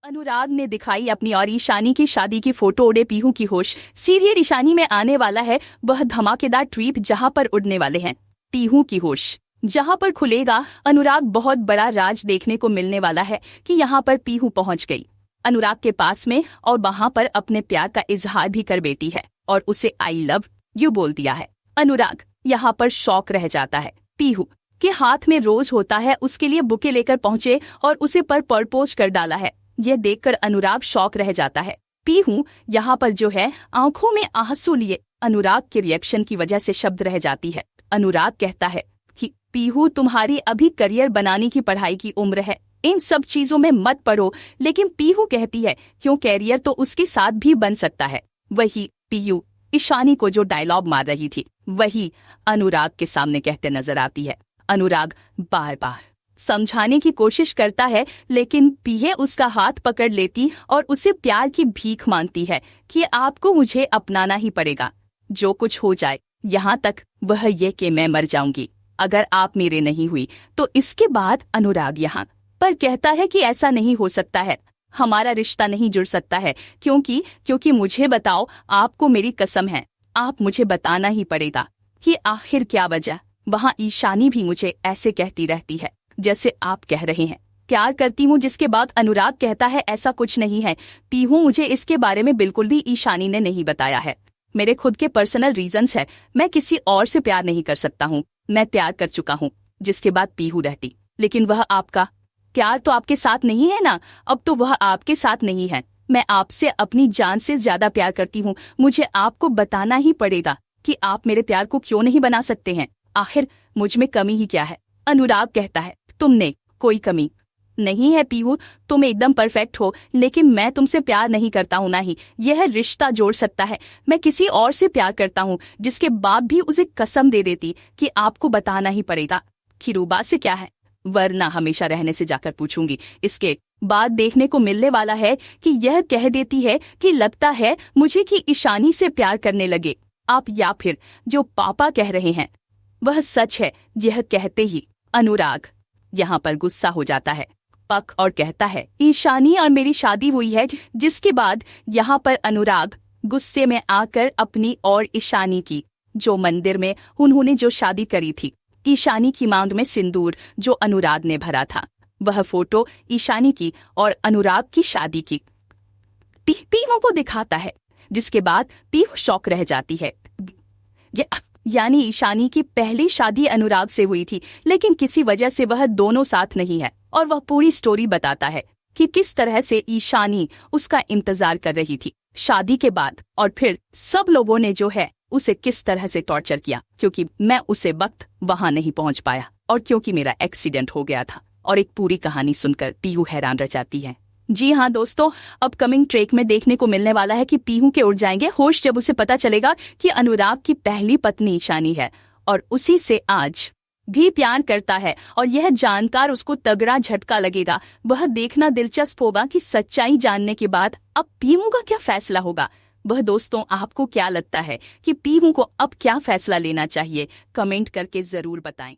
अनुराग ने दिखाई अपनी और ईशानी की शादी की फोटो। उड़े पीहू की होश। सीरियल ईशानी में आने वाला है वह धमाकेदार ट्रिप जहां पर उड़ने वाले हैं पीहू की होश। जहां पर खुलेगा अनुराग बहुत बड़ा राज देखने को मिलने वाला है कि यहां पर पीहू पहुंच गई अनुराग के पास में और वहां पर अपने प्यार का इजहार भी कर बैठी है और उसे आई लव यू बोल दिया है। अनुराग यहाँ पर शौक रह जाता है। पीहू के हाथ में रोज होता है उसके लिए बुके लेकर पहुंचे और उसे पर प्रपोज कर डाला है। यह देखकर अनुराग शौक रह जाता है। पीहू यहाँ पर जो है आंखों में आंसू लिए अनुराग के रिएक्शन की वजह से शब्द रह जाती है। अनुराग कहता है कि पीहू तुम्हारी अभी करियर बनाने की पढ़ाई की उम्र है, इन सब चीजों में मत पड़ो। लेकिन पीहू कहती है क्यों, कैरियर तो उसके साथ भी बन सकता है। वही पीहू ईशानी को जो डायलॉग मार रही थी वही अनुराग के सामने कहते नजर आती है। अनुराग बार बार समझाने की कोशिश करता है लेकिन पीहू उसका हाथ पकड़ लेती और उसे प्यार की भीख मांगती है कि आपको मुझे अपनाना ही पड़ेगा, जो कुछ हो जाए। यहाँ तक वह ये कि मैं मर जाऊंगी अगर आप मेरे नहीं हुई। तो इसके बाद अनुराग यहाँ पर कहता है कि ऐसा नहीं हो सकता है, हमारा रिश्ता नहीं जुड़ सकता है क्योंकि मुझे बताओ, आपको मेरी कसम है आप मुझे बताना ही पड़ेगा कि आखिर क्या वजह। वहाँ ईशानी भी मुझे ऐसे कहती रहती है जैसे आप कह रहे हैं प्यार करती हूँ, जिसके बाद अनुराग कहता है ऐसा कुछ नहीं है पीहू, मुझे इसके बारे में बिल्कुल भी ईशानी ने नहीं बताया है, मेरे खुद के पर्सनल रीजंस है, मैं किसी और से प्यार नहीं कर सकता हूँ, मैं प्यार कर चुका हूँ। जिसके बाद पीहू रहती लेकिन वह आपका प्यार तो आपके साथ नहीं है ना, अब तो वह आपके साथ नहीं है, मैं आपसे अपनी जान से ज्यादा प्यार करती हूँ, मुझे आपको बताना ही पड़ेगा कि आप मेरे प्यार को क्यों नहीं बना सकते हैं, आखिर मुझ में कमी ही क्या है। अनुराग कहता है तुमने कोई कमी नहीं है पीहू, तुम एकदम परफेक्ट हो, लेकिन मैं तुमसे प्यार नहीं करता हूँ, ना ही यह रिश्ता जोड़ सकता है, मैं किसी और से प्यार करता हूँ। जिसके बाद भी उसे कसम दे देती कि आपको बताना ही पड़ेगा। खिरूबा से क्या है, वरना हमेशा रहने से जाकर पूछूंगी। इसके बाद देखने को मिलने वाला है कि यह कह देती है कि लगता है मुझे कि ईशानी से प्यार करने लगे आप, या फिर जो पापा कह रहे हैं वह सच है। यह कहते ही अनुराग यहाँ पर गुस्सा हो जाता है पक और कहता है ईशानी और मेरी शादी हुई है। जिसके बाद यहाँ पर अनुराग गुस्से में आकर अपनी और ईशानी की जो मंदिर में उन्होंने जो शादी करी थी, ईशानी की मांग में सिंदूर जो अनुराग ने भरा था, वह फोटो ईशानी की और अनुराग की शादी की पीहू को दिखाता है। जिसके बाद पीहू शौक रह जाती है। यानी ईशानी की पहली शादी अनुराग से हुई थी लेकिन किसी वजह से वह दोनों साथ नहीं है, और वह पूरी स्टोरी बताता है कि किस तरह से ईशानी उसका इंतजार कर रही थी शादी के बाद, और फिर सब लोगों ने जो है उसे किस तरह से टॉर्चर किया क्योंकि मैं उसे वक्त वहां नहीं पहुंच पाया और क्योंकि मेरा एक्सीडेंट हो गया था। और एक पूरी कहानी सुनकर पीहू हैरान रह जाती है। जी हाँ दोस्तों, अपकमिंग ट्रेक में देखने को मिलने वाला है कि पीहू के उड़ जाएंगे होश जब उसे पता चलेगा कि अनुराग की पहली पत्नी ईशानी है और उसी से आज भी प्यार करता है, और यह जानकर उसको तगड़ा झटका लगेगा। वह देखना दिलचस्प होगा कि सच्चाई जानने के बाद अब पीहू का क्या फैसला होगा। वह दोस्तों, आपको क्या लगता है कि पीहू को अब क्या फैसला लेना चाहिए, कमेंट करके जरूर बताएं।